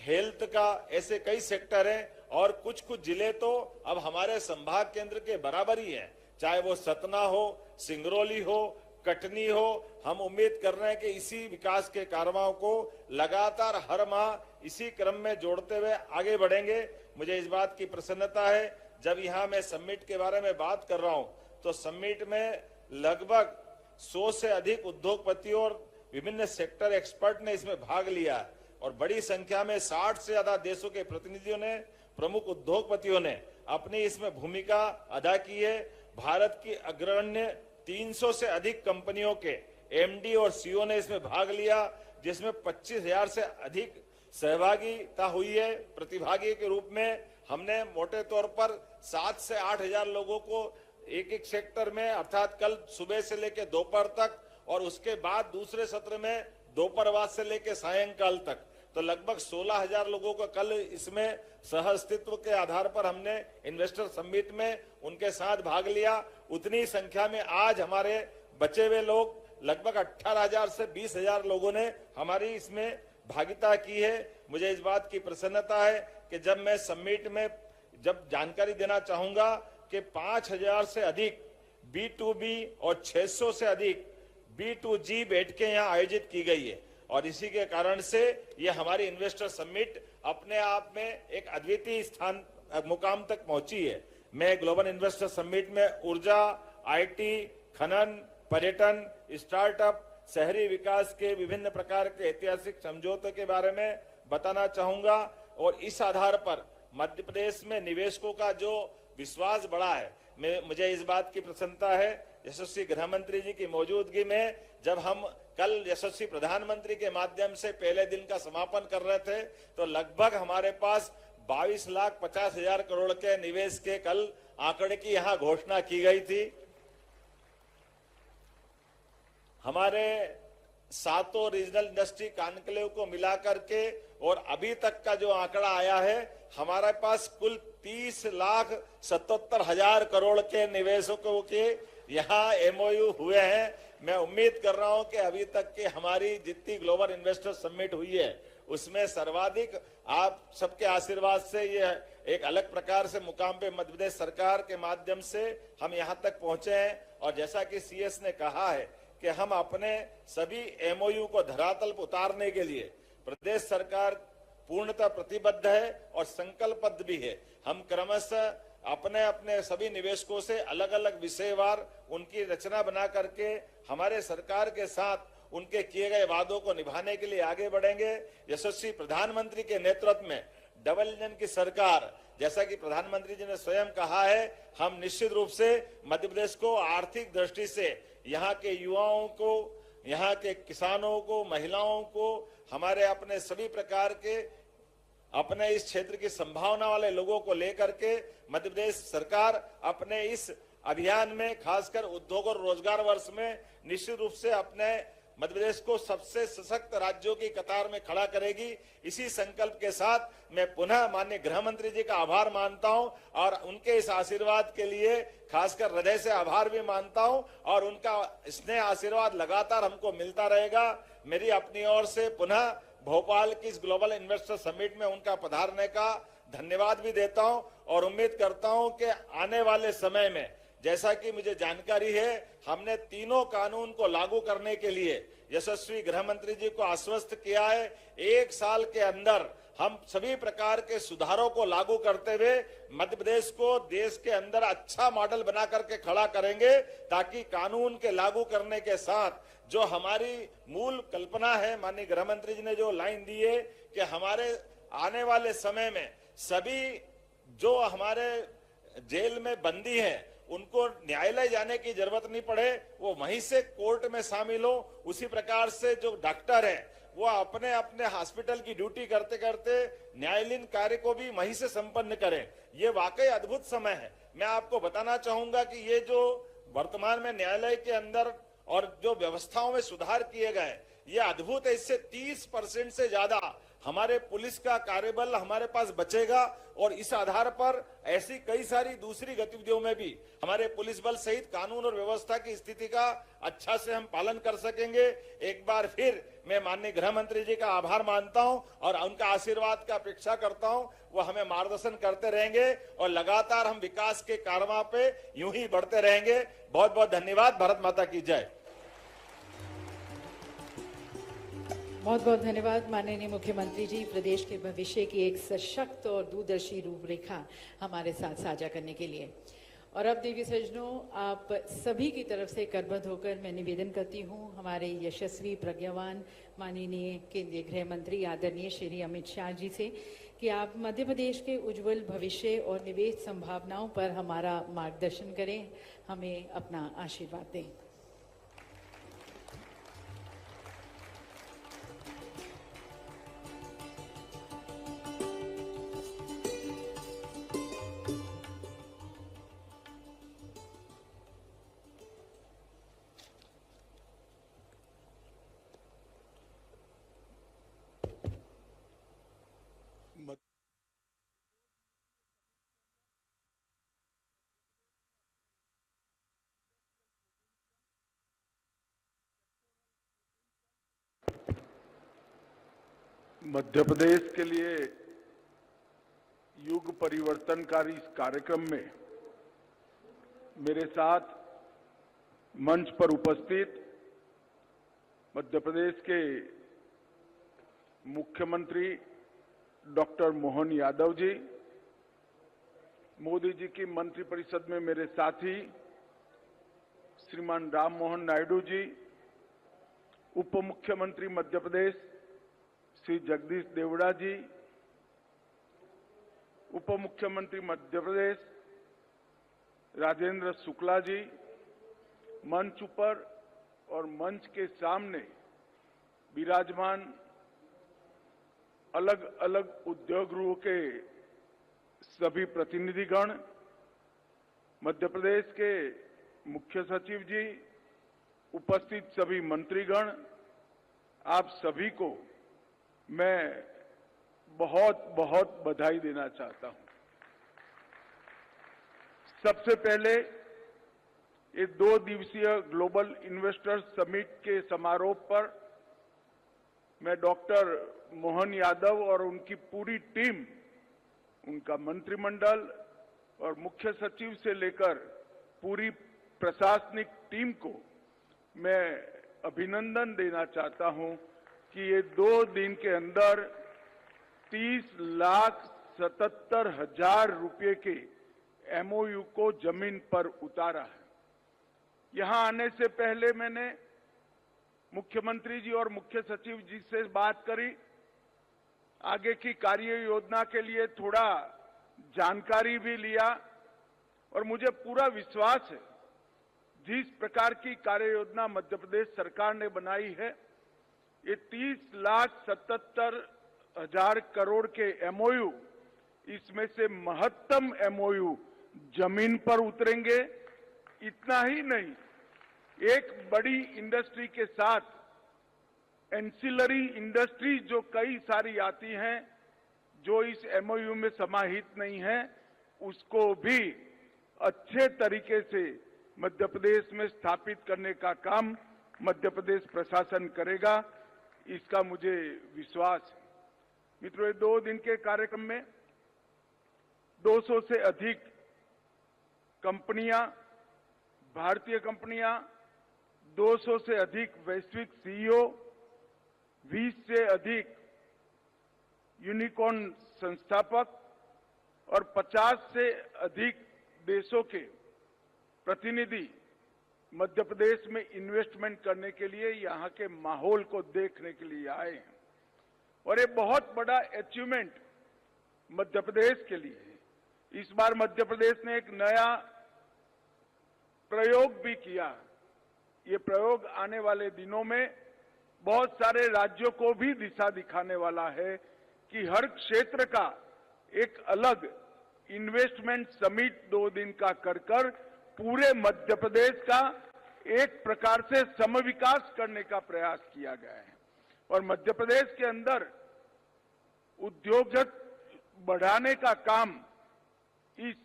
हेल्थ का, ऐसे कई सेक्टर हैं और कुछ कुछ जिले तो अब हमारे संभाग केंद्र के बराबर ही हैं, चाहे वो सतना हो, सिंगरौली हो, कटनी हो, हम उम्मीद कर रहे हैं कि इसी विकास के कारवां को लगातार हर माह इसी क्रम में जोड़ते हुए आगे बढ़ेंगे। मुझे इस बात की प्रसन्नता है, जब यहाँ मैं समिट के बारे में बात कर रहा हूँ तो समिट में लगभग 100 से अधिक उद्योगपतियों और विभिन्न सेक्टर एक्सपर्ट ने इसमें भाग लिया और बड़ी संख्या में 60 से ज्यादा देशों के प्रतिनिधियों ने, प्रमुख उद्योगपतियों ने अपनी इसमें भूमिका अदा की है। भारत की अग्रगण्य 300 से अधिक कंपनियों के एमडी और सीईओ ने इसमें भाग लिया, जिसमें 25,000 से अधिक सहभागिता हुई है। प्रतिभागी के रूप में हमने मोटे तौर पर 7 से 8,000 लोगों को एक एक सेक्टर में, अर्थात कल सुबह से लेकर दोपहर तक और उसके बाद दूसरे सत्र में दोपहर बाद से लेकर सायंकाल तक, तो लगभग 16,000 लोगों का कल इसमें सह अस्तित्व के आधार पर हमने इन्वेस्टर समिट में उनके साथ भाग लिया। उतनी संख्या में आज हमारे बचे हुए लोग लगभग 18,000 से 20,000 लोगों ने हमारी इसमें भागीदारी की है। मुझे इस बात की प्रसन्नता है कि जब मैं समिट में जब जानकारी देना चाहूंगा कि 5,000 से अधिक B2B और 600 से अधिक B2G बैठकें यहाँ आयोजित की गई है और इसी के कारण से ये हमारी इन्वेस्टर समिट अपने आप में एक अद्वितीय स्थान मुकाम तक पहुंची है। मैं ग्लोबल इन्वेस्टर समिट में ऊर्जा, IT, खनन, पर्यटन, स्टार्टअप, शहरी विकास के विभिन्न प्रकार के ऐतिहासिक समझौतों के बारे में बताना चाहूंगा और इस आधार पर मध्य प्रदेश में निवेशकों का जो विश्वास बढ़ा है, मुझे इस बात की प्रसन्नता है। यशस्वी गृह मंत्री जी की मौजूदगी में जब हम कल यशस्वी प्रधानमंत्री के माध्यम से पहले दिन का समापन कर रहे थे तो लगभग हमारे पास 22,50,000 करोड़ के निवेश के कल आंकड़े की यहां घोषणा की गई थी। हमारे 7 रीजनल इंडस्ट्री कॉन्क्लेव को मिलाकर के और अभी तक का जो आंकड़ा आया है, हमारे पास कुल 30,77,000 करोड़ के निवेशकों के यहाँ MOU हुए हैं। मैं उम्मीद कर रहा हूं कि अभी तक की हमारी जितनी ग्लोबल इन्वेस्टर समिट हुई है उसमें सर्वाधिक आप सबके आशीर्वाद से ये एक अलग प्रकार से मुकाम पे मध्य प्रदेश सरकार के माध्यम से हम यहाँ तक पहुंचे हैं। और जैसा कि CS ने कहा है कि हम अपने सभी MOU को धरातल पर उतारने के लिए प्रदेश सरकार पूर्णतः प्रतिबद्ध है और संकल्पबद्ध भी है। हम क्रमशः अपने अपने सभी निवेशकों से अलग अलग विषयवार उनकी रचना बना करके हमारे सरकार के साथ उनके किए गए वादों को निभाने के लिए आगे बढ़ेंगे। यशस्वी प्रधानमंत्री के नेतृत्व में डबल इंजन की सरकार, जैसा कि प्रधानमंत्री जी ने स्वयं कहा है, हम निश्चित रूप से मध्य प्रदेश को आर्थिक दृष्टि से यहाँ के युवाओं को, यहाँ के किसानों को, महिलाओं को, हमारे अपने सभी प्रकार के अपने इस क्षेत्र की संभावना वाले लोगों को लेकर के मध्य प्रदेश सरकार अपने इस अभियान में खासकर उद्योग और रोजगार वर्ष में निश्चित रूप से अपने मध्य प्रदेश को सबसे सशक्त राज्यों की कतार में खड़ा करेगी। इसी संकल्प के साथ मैं पुनः माननीय गृह मंत्री जी का आभार मानता हूं और उनके इस आशीर्वाद के लिए खासकर हृदय से आभार भी मानता हूं और उनका स्नेह आशीर्वाद लगातार हमको मिलता रहेगा। मेरी अपनी ओर से पुनः भोपाल की इस ग्लोबल इन्वेस्टर समिट में उनका पधारने का धन्यवाद भी देता हूं और उम्मीद करता हूं कि आने वाले समय में, जैसा कि मुझे जानकारी है, हमने तीनों कानून को लागू करने के लिए यशस्वी गृह मंत्री जी को आश्वस्त किया है। 1 साल के अंदर हम सभी प्रकार के सुधारों को लागू करते हुए मध्य प्रदेश को देश के अंदर अच्छा मॉडल बना करके खड़ा करेंगे, ताकि कानून के लागू करने के साथ जो हमारी मूल कल्पना है, माननीय गृह मंत्री जी ने जो लाइन दी है कि हमारे आने वाले समय में सभी जो हमारे जेल में बंदी हैं उनको न्यायालय जाने की जरूरत नहीं पड़े, वो वहीं से कोर्ट में शामिल हो। उसी प्रकार से जो डॉक्टर हैं वो अपने अपने हॉस्पिटल की ड्यूटी करते करते न्यायालयीन कार्य को भी वहीं से संपन्न करें। ये वाकई अद्भुत समय है। मैं आपको बताना चाहूंगा कि ये जो वर्तमान में न्यायालय के अंदर और जो व्यवस्थाओं में सुधार किए गए, ये अद्भुत है। इससे 30% से ज्यादा हमारे पुलिस का कार्यबल हमारे पास बचेगा और इस आधार पर ऐसी कई सारी दूसरी गतिविधियों में भी हमारे पुलिस बल सहित कानून और व्यवस्था की स्थिति का अच्छा से हम पालन कर सकेंगे। एक बार फिर मैं माननीय गृह मंत्री जी का आभार मानता हूं और उनका आशीर्वाद का अपेक्षा करता हूं। वो हमें मार्गदर्शन करते रहेंगे और लगातार हम विकास के कारवां पे यूं ही बढ़ते रहेंगे। बहुत बहुत धन्यवाद। भारत माता की जय। बहुत बहुत धन्यवाद माननीय मुख्यमंत्री जी, प्रदेश के भविष्य की एक सशक्त और दूरदर्शी रूपरेखा हमारे साथ साझा करने के लिए। और अब देवी सज्जनों, आप सभी की तरफ से करबद्ध होकर मैं निवेदन करती हूँ हमारे यशस्वी प्रज्ञावान माननीय केंद्रीय गृह मंत्री आदरणीय श्री अमित शाह जी से कि आप मध्य प्रदेश के उज्जवल भविष्य और निवेश संभावनाओं पर हमारा मार्गदर्शन करें, हमें अपना आशीर्वाद दें। मध्य प्रदेश के लिए युग परिवर्तनकारी इस कार्यक्रम में मेरे साथ मंच पर उपस्थित मध्य प्रदेश के मुख्यमंत्री डॉक्टर मोहन यादव जी, मोदी जी की मंत्रिपरिषद में मेरे साथी श्रीमान राम मोहन नायडू जी, उप मुख्यमंत्री मध्य प्रदेश श्री जगदीश देवड़ा जी, उप मुख्यमंत्री मध्य प्रदेश राजेंद्र शुक्ला जी, मंच पर और मंच के सामने विराजमान अलग अलग उद्योग गृहों के सभी प्रतिनिधिगण, मध्य प्रदेश के मुख्य सचिव जी, उपस्थित सभी मंत्रीगण, आप सभी को मैं बहुत बहुत बधाई देना चाहता हूं। सबसे पहले ये 2 दिवसीय ग्लोबल इन्वेस्टर्स समिट के समारोह पर मैं डॉक्टर मोहन यादव और उनकी पूरी टीम, उनका मंत्रिमंडल और मुख्य सचिव से लेकर पूरी प्रशासनिक टीम को मैं अभिनंदन देना चाहता हूं कि ये 2 दिन के अंदर 30,77,000 रुपए के एमओयू को जमीन पर उतारा है। यहां आने से पहले मैंने मुख्यमंत्री जी और मुख्य सचिव जी से बात करी, आगे की कार्य योजना के लिए थोड़ा जानकारी भी लिया और मुझे पूरा विश्वास है जिस प्रकार की कार्य योजना मध्य प्रदेश सरकार ने बनाई है, ये 30,77,000 करोड़ के एमओयू, इसमें से महत्तम एमओयू जमीन पर उतरेंगे। इतना ही नहीं, एक बड़ी इंडस्ट्री के साथ एंसिलरी इंडस्ट्री जो कई सारी आती हैं, जो इस एमओयू में समाहित नहीं है, उसको भी अच्छे तरीके से मध्य प्रदेश में स्थापित करने का काम मध्य प्रदेश प्रशासन करेगा, इसका मुझे विश्वास है। मित्रों, 2 दिन के कार्यक्रम में 200 से अधिक कंपनियां, भारतीय कंपनियां, 200 से अधिक वैश्विक सीईओ, 20 से अधिक यूनिकॉर्न संस्थापक और 50 से अधिक देशों के प्रतिनिधि मध्य प्रदेश में इन्वेस्टमेंट करने के लिए, यहां के माहौल को देखने के लिए आए हैं और ये बहुत बड़ा अचीवमेंट मध्य प्रदेश के लिए है। इस बार मध्य प्रदेश ने एक नया प्रयोग भी किया। ये प्रयोग आने वाले दिनों में बहुत सारे राज्यों को भी दिशा दिखाने वाला है कि हर क्षेत्र का एक अलग इन्वेस्टमेंट समिट 2 दिन का कर पूरे मध्य प्रदेश का एक प्रकार से समविकास करने का प्रयास किया गया है और मध्य प्रदेश के अंदर उद्योग बढ़ाने का काम इस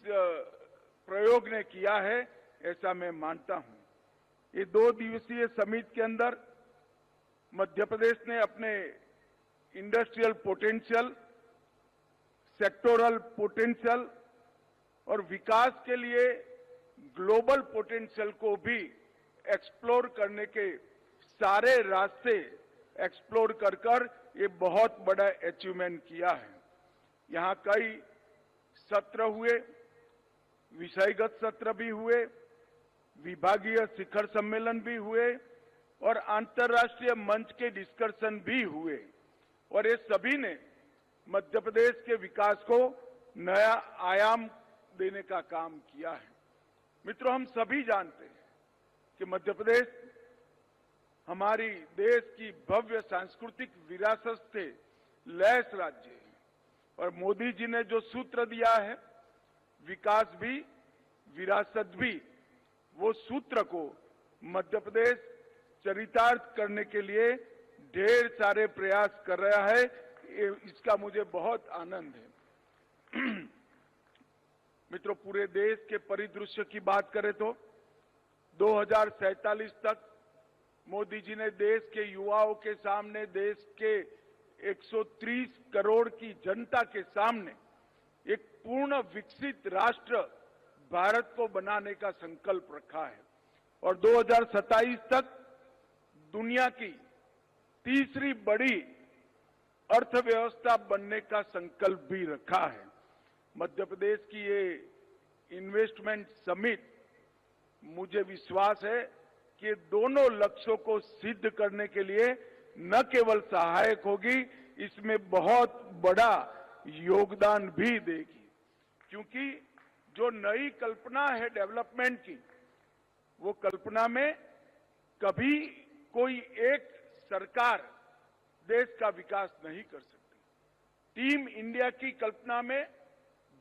प्रयोग ने किया है, ऐसा मैं मानता हूं। ये 2 दिवसीय समिट के अंदर मध्य प्रदेश ने अपने इंडस्ट्रियल पोटेंशियल, सेक्टोरल पोटेंशियल और विकास के लिए ग्लोबल पोटेंशियल को भी एक्सप्लोर करने के सारे रास्ते एक्सप्लोर कर कर ये बहुत बड़ा अचीवमेंट किया है। यहाँ कई सत्र हुए, विषयगत सत्र भी हुए, विभागीय शिखर सम्मेलन भी हुए और अंतर्राष्ट्रीय मंच के डिस्कशन भी हुए और ये सभी ने मध्य प्रदेश के विकास को नया आयाम देने का काम किया है। मित्रों, हम सभी जानते हैं कि मध्य प्रदेश हमारी देश की भव्य सांस्कृतिक विरासत से लैस राज्य है और मोदी जी ने जो सूत्र दिया है, विकास भी विरासत भी, वो सूत्र को मध्य प्रदेश चरितार्थ करने के लिए ढेर सारे प्रयास कर रहा है। इसका मुझे बहुत आनंद है। मित्रों, पूरे देश के परिदृश्य की बात करें तो 2047 तक मोदी जी ने देश के युवाओं के सामने, देश के 130 करोड़ की जनता के सामने एक पूर्ण विकसित राष्ट्र भारत को बनाने का संकल्प रखा है और 2027 तक दुनिया की तीसरी बड़ी अर्थव्यवस्था बनने का संकल्प भी रखा है। मध्य प्रदेश की ये इन्वेस्टमेंट समिट, मुझे विश्वास है कि दोनों लक्ष्यों को सिद्ध करने के लिए न केवल सहायक होगी, इसमें बहुत बड़ा योगदान भी देगी, क्योंकि जो नई कल्पना है डेवलपमेंट की, वो कल्पना में कभी कोई एक सरकार देश का विकास नहीं कर सकती। टीम इंडिया की कल्पना में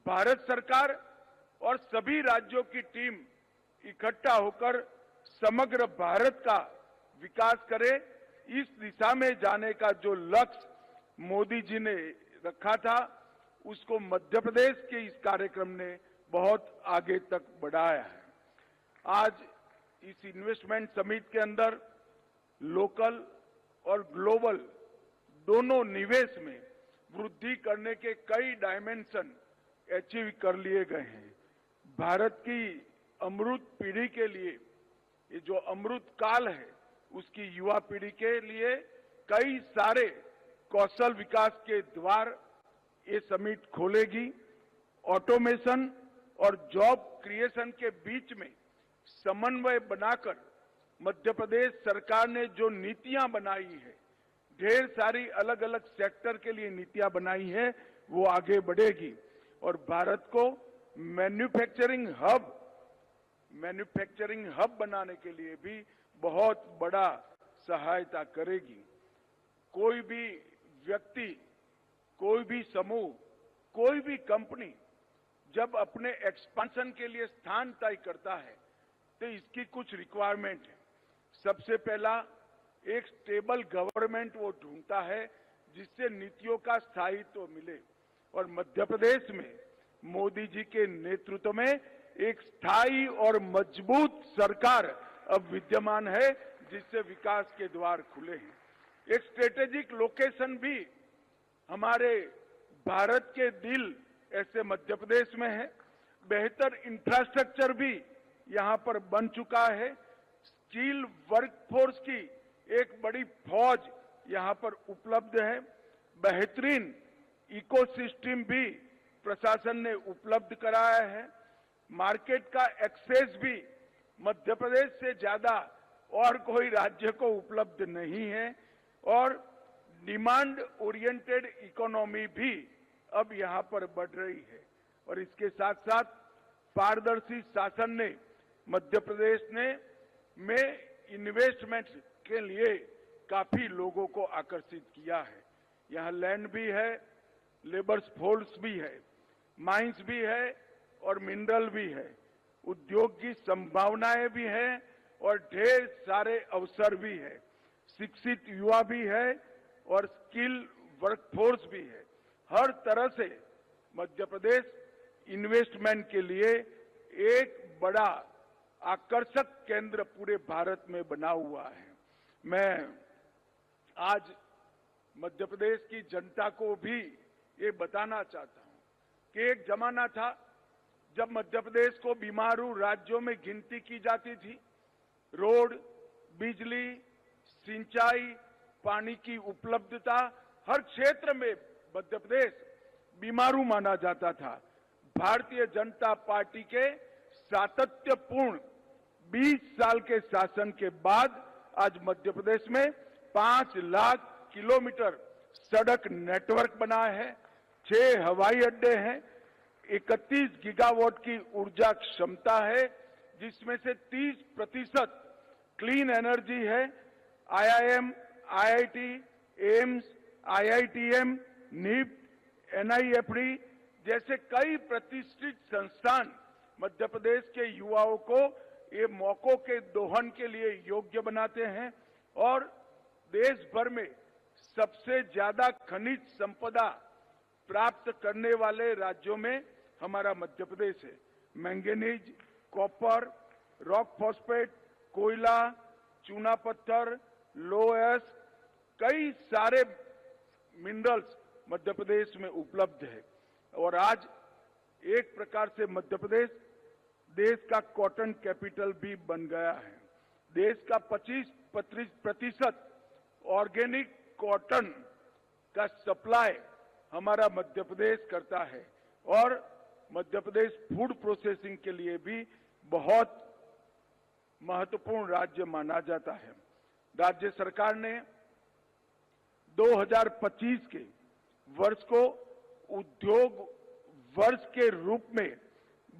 भारत सरकार और सभी राज्यों की टीम इकट्ठा होकर समग्र भारत का विकास करे, इस दिशा में जाने का जो लक्ष्य मोदी जी ने रखा था, उसको मध्य प्रदेश के इस कार्यक्रम ने बहुत आगे तक बढ़ाया है। आज इस इन्वेस्टमेंट समिट के अंदर लोकल और ग्लोबल दोनों निवेश में वृद्धि करने के कई डायमेंशन अचीव कर लिए गए हैं। भारत की अमृत पीढ़ी के लिए, ये जो अमृत काल है, उसकी युवा पीढ़ी के लिए कई सारे कौशल विकास के द्वार ये समिट खोलेगी। ऑटोमेशन और जॉब क्रिएशन के बीच में समन्वय बनाकर मध्य प्रदेश सरकार ने जो नीतियां बनाई है, ढेर सारी अलग अलग सेक्टर के लिए नीतियां बनाई है, वो आगे बढ़ेगी और भारत को मैन्युफैक्चरिंग हब बनाने के लिए भी बहुत बड़ा सहायता करेगी। कोई भी व्यक्ति, कोई भी समूह, कोई भी कंपनी जब अपने एक्सपेंशन के लिए स्थान तय करता है तो इसकी कुछ रिक्वायरमेंट है। सबसे पहला, एक स्टेबल गवर्नमेंट वो ढूंढता है जिससे नीतियों का स्थायित्व मिले और मध्य प्रदेश में मोदी जी के नेतृत्व में एक स्थायी और मजबूत सरकार अब विद्यमान है, जिससे विकास के द्वार खुले हैं। एक स्ट्रेटेजिक लोकेशन भी हमारे भारत के दिल ऐसे मध्य प्रदेश में है। बेहतर इंफ्रास्ट्रक्चर भी यहां पर बन चुका है। स्किल वर्कफोर्स की एक बड़ी फौज यहां पर उपलब्ध है। बेहतरीन इकोसिस्टम भी प्रशासन ने उपलब्ध कराया है। मार्केट का एक्सेस भी मध्य प्रदेश से ज्यादा और कोई राज्य को उपलब्ध नहीं है और डिमांड ओरिएंटेड इकोनॉमी भी अब यहां पर बढ़ रही है और इसके साथ साथ पारदर्शी शासन ने मध्य प्रदेश में इन्वेस्टमेंट के लिए काफी लोगों को आकर्षित किया है। यहाँ लैंड भी है, लेबर फोर्स भी है, माइंस भी है और मिनरल भी है। उद्योग की संभावनाएं भी हैं और ढेर सारे अवसर भी है। शिक्षित युवा भी है और स्किल वर्कफोर्स भी है। हर तरह से मध्य प्रदेश इन्वेस्टमेंट के लिए एक बड़ा आकर्षक केंद्र पूरे भारत में बना हुआ है। मैं आज मध्य प्रदेश की जनता को भी ये बताना चाहता हूं कि एक जमाना था जब मध्य प्रदेश को बीमारू राज्यों में गिनती की जाती थी। रोड, बिजली, सिंचाई, पानी की उपलब्धता, हर क्षेत्र में मध्य प्रदेश बीमारू माना जाता था। भारतीय जनता पार्टी के सातत्यपूर्ण 20 साल के शासन के बाद आज मध्य प्रदेश में 5 लाख किलोमीटर सड़क नेटवर्क बना है, 6 हवाई अड्डे हैं, 31 गीगावाट की ऊर्जा क्षमता है, जिसमें से 30% क्लीन एनर्जी है। IIM, IIT, AIIMS, IITM, NIFT, NIFD जैसे कई प्रतिष्ठित संस्थान मध्य प्रदेश के युवाओं को ये मौकों के दोहन के लिए योग्य बनाते हैं और देश भर में सबसे ज्यादा खनिज संपदा प्राप्त करने वाले राज्यों में हमारा मध्य प्रदेश है। मैंगनीज, कॉपर, रॉक फॉस्फेट, कोयला, चूना पत्थर, लोहस, कई सारे मिनरल्स मध्य प्रदेश में उपलब्ध है और आज एक प्रकार से मध्य प्रदेश देश का कॉटन कैपिटल भी बन गया है। देश का 25% ऑर्गेनिक कॉटन का सप्लाई हमारा मध्य प्रदेश करता है और मध्य प्रदेश फूड प्रोसेसिंग के लिए भी बहुत महत्वपूर्ण राज्य माना जाता है। राज्य सरकार ने 2025 के वर्ष को उद्योग वर्ष के रूप में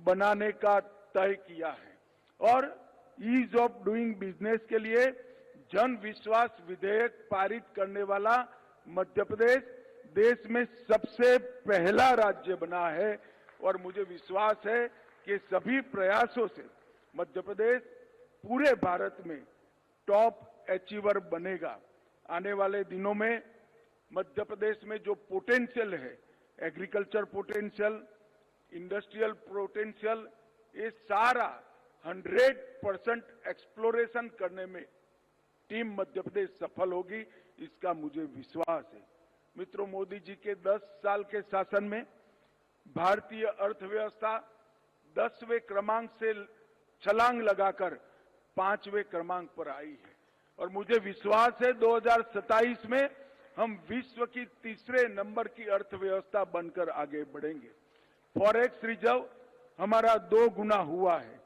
बनाने का तय किया है और ईज ऑफ डूइंग बिजनेस के लिए जन विश्वास विधेयक पारित करने वाला मध्य प्रदेश देश में सबसे पहला राज्य बना है और मुझे विश्वास है कि सभी प्रयासों से मध्य प्रदेश पूरे भारत में टॉप अचीवर बनेगा। आने वाले दिनों में मध्य प्रदेश में जो पोटेंशियल है, एग्रीकल्चर पोटेंशियल, इंडस्ट्रियल पोटेंशियल, ये सारा 100% एक्सप्लोरेशन करने में टीम मध्य प्रदेश सफल होगी, इसका मुझे विश्वास है। मित्रों, मोदी जी के 10 साल के शासन में भारतीय अर्थव्यवस्था 10वें क्रमांक से छलांग लगाकर 5वें क्रमांक पर आई है और मुझे विश्वास है 2027 में हम विश्व की 3रे नंबर की अर्थव्यवस्था बनकर आगे बढ़ेंगे। फॉरेक्स रिजर्व हमारा 2 गुना हुआ है,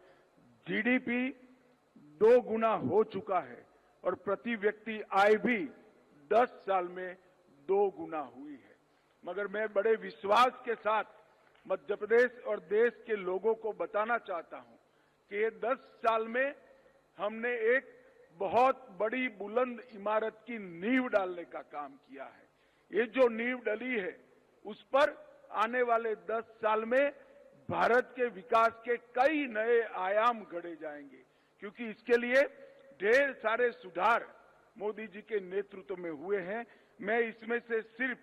जीडीपी 2 गुना हो चुका है और प्रति व्यक्ति आय भी 10 साल में 2 गुना हुई है। मगर मैं बड़े विश्वास के साथ मध्य प्रदेश और देश के लोगों को बताना चाहता हूं कि ये 10 साल में हमने एक बहुत बड़ी बुलंद इमारत की नींव डालने का काम किया है। ये जो नींव डली है उस पर आने वाले 10 साल में भारत के विकास के कई नए आयाम गढ़े जाएंगे, क्योंकि इसके लिए ढेर सारे सुधार मोदी जी के नेतृत्व में हुए हैं। मैं इसमें से सिर्फ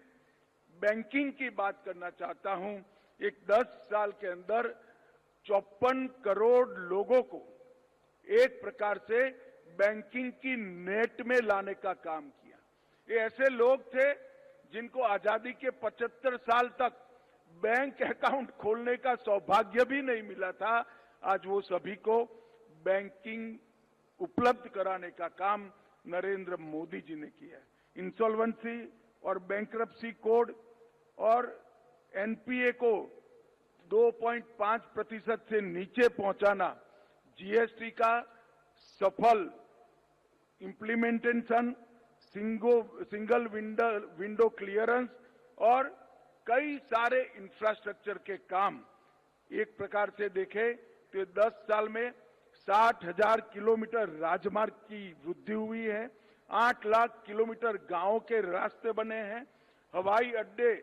बैंकिंग की बात करना चाहता हूं। एक 10 साल के अंदर 54 करोड़ लोगों को एक प्रकार से बैंकिंग की नेट में लाने का काम किया। ये ऐसे लोग थे जिनको आजादी के 75 साल तक बैंक अकाउंट खोलने का सौभाग्य भी नहीं मिला था। आज वो सभी को बैंकिंग उपलब्ध कराने का काम नरेंद्र मोदी जी ने किया है। इंसॉल्वेंसी और बैंक्रप्सी कोड और एनपीए को 2.5% से नीचे पहुंचाना, जीएसटी का सफल इम्प्लीमेंटेशन, सिंगल विंडो क्लियरेंस और कई सारे इंफ्रास्ट्रक्चर के काम एक प्रकार से देखें तो 10 साल में 60,000 किलोमीटर राजमार्ग की वृद्धि हुई है, 8 लाख किलोमीटर गांवों के रास्ते बने हैं, हवाई अड्डे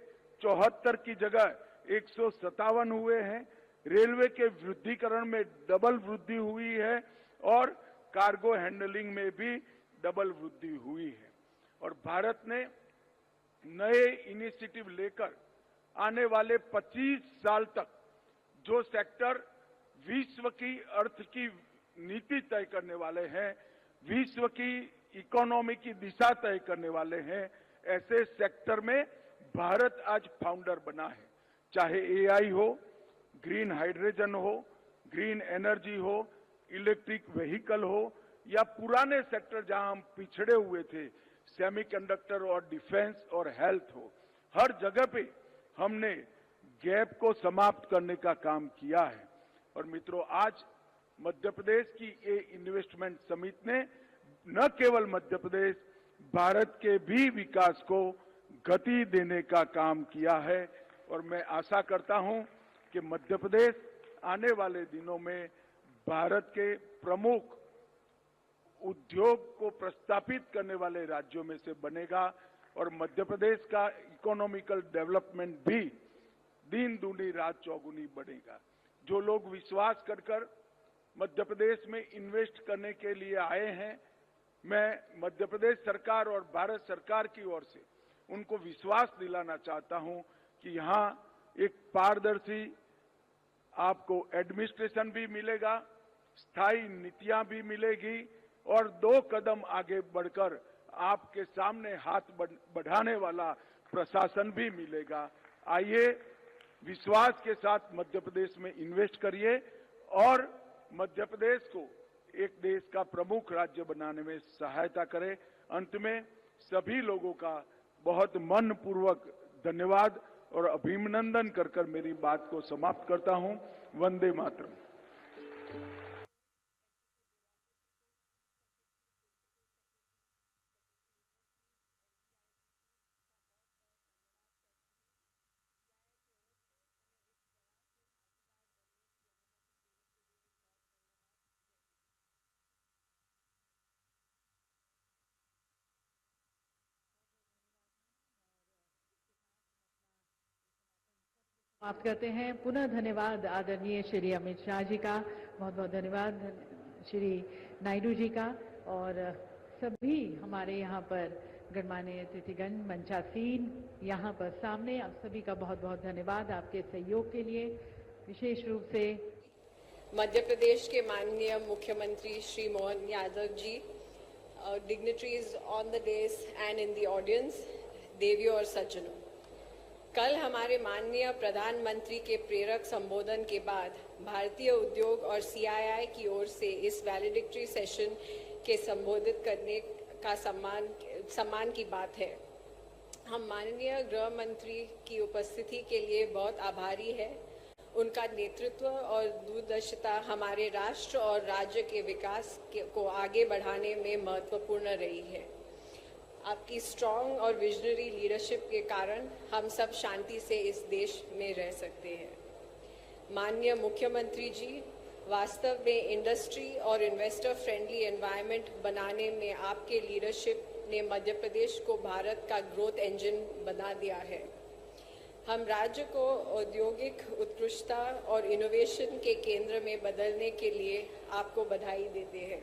74 की जगह 157 हुए हैं, रेलवे के वृद्धिकरण में डबल वृद्धि हुई है और कार्गो हैंडलिंग में भी डबल वृद्धि हुई है। और भारत ने नए इनिशिएटिव लेकर आने वाले 25 साल तक जो सेक्टर विश्व की अर्थ की नीति तय करने वाले हैं, विश्व की इकोनॉमी की दिशा तय करने वाले हैं, ऐसे सेक्टर में भारत आज फाउंडर बना है। चाहे एआई हो, ग्रीन हाइड्रोजन हो, ग्रीन एनर्जी हो, इलेक्ट्रिक व्हीकल हो या पुराने सेक्टर जहां हम पिछड़े हुए थे, सेमीकंडक्टर और डिफेंस और हेल्थ हो, हर जगह पे हमने गैप को समाप्त करने का काम किया है। और मित्रों, आज मध्य प्रदेश की ये इन्वेस्टमेंट समिट ने न केवल मध्य प्रदेश, भारत के भी विकास को गति देने का काम किया है। और मैं आशा करता हूं कि मध्य प्रदेश आने वाले दिनों में भारत के प्रमुख उद्योग को प्रस्तापित करने वाले राज्यों में से बनेगा और मध्य प्रदेश का इकोनॉमिकल डेवलपमेंट भी दिन दूनी रात चौगुनी बढ़ेगा। जो लोग विश्वास कर मध्य प्रदेश में इन्वेस्ट करने के लिए आए हैं, मैं मध्य प्रदेश सरकार और भारत सरकार की ओर से उनको विश्वास दिलाना चाहता हूं कि यहां एक पारदर्शी आपको एडमिनिस्ट्रेशन भी मिलेगा, स्थायी नीतियां भी मिलेगी और 2 कदम आगे बढ़कर आपके सामने हाथ बढ़ाने वाला प्रशासन भी मिलेगा। आइए विश्वास के साथ मध्य प्रदेश में इन्वेस्ट करिए और मध्य प्रदेश को एक देश का प्रमुख राज्य बनाने में सहायता करें। अंत में सभी लोगों का बहुत मनपूर्वक धन्यवाद और अभिनंदन कर मेरी बात को समाप्त करता हूं। वंदे मातरम। समाप्त करते हैं। पुनः धन्यवाद आदरणीय श्री अमित शाह जी का, बहुत बहुत धन्यवाद श्री नायडू जी का और सभी हमारे यहाँ पर गणमान्य अतिथिगण, मंचासीन यहाँ पर सामने, आप सभी का बहुत बहुत धन्यवाद आपके सहयोग के लिए। विशेष रूप से मध्य प्रदेश के माननीय मुख्यमंत्री Shri Mohan Yadav ji, dignitaries on the dais and in the audience, देवियों और सज्जनों, कल हमारे माननीय प्रधानमंत्री के प्रेरक संबोधन के बाद भारतीय उद्योग और सीआईआई की ओर से इस वैलिडिक्टरी सेशन के संबोधित करने का सम्मान की बात है। हम माननीय गृह मंत्री की उपस्थिति के लिए बहुत आभारी है। उनका नेतृत्व और दूरदर्शिता हमारे राष्ट्र और राज्य के विकास को आगे बढ़ाने में महत्वपूर्ण रही है। आपकी स्ट्रॉन्ग और विजनरी लीडरशिप के कारण हम सब शांति से इस देश में रह सकते हैं। माननीय मुख्यमंत्री जी, वास्तव में इंडस्ट्री और इन्वेस्टर फ्रेंडली एनवायरनमेंट बनाने में आपके लीडरशिप ने मध्य प्रदेश को भारत का ग्रोथ इंजन बना दिया है। हम राज्य को औद्योगिक उत्कृष्टता और इनोवेशन के केंद्र में बदलने के लिए आपको बधाई देते हैं।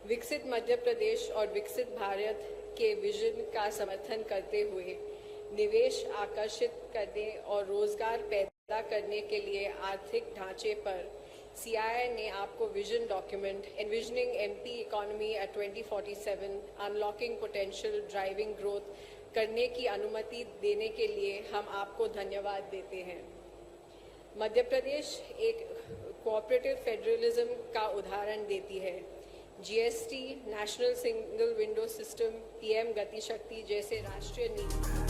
विकसित मध्य प्रदेश और विकसित भारत के विजन का समर्थन करते हुए निवेश आकर्षित करने और रोजगार पैदा करने के लिए आर्थिक ढांचे पर सीआईआई ने आपको vision document envisioning MP economy eight 2047 unlocking potential driving growth करने की अनुमति देने के लिए हम आपको धन्यवाद देते हैं। मध्य प्रदेश एक कोऑपरेटिव फेडरलिज्म का उदाहरण देती है। GST, national single window system, PM गति शक्ति जैसे राष्ट्रीय नीति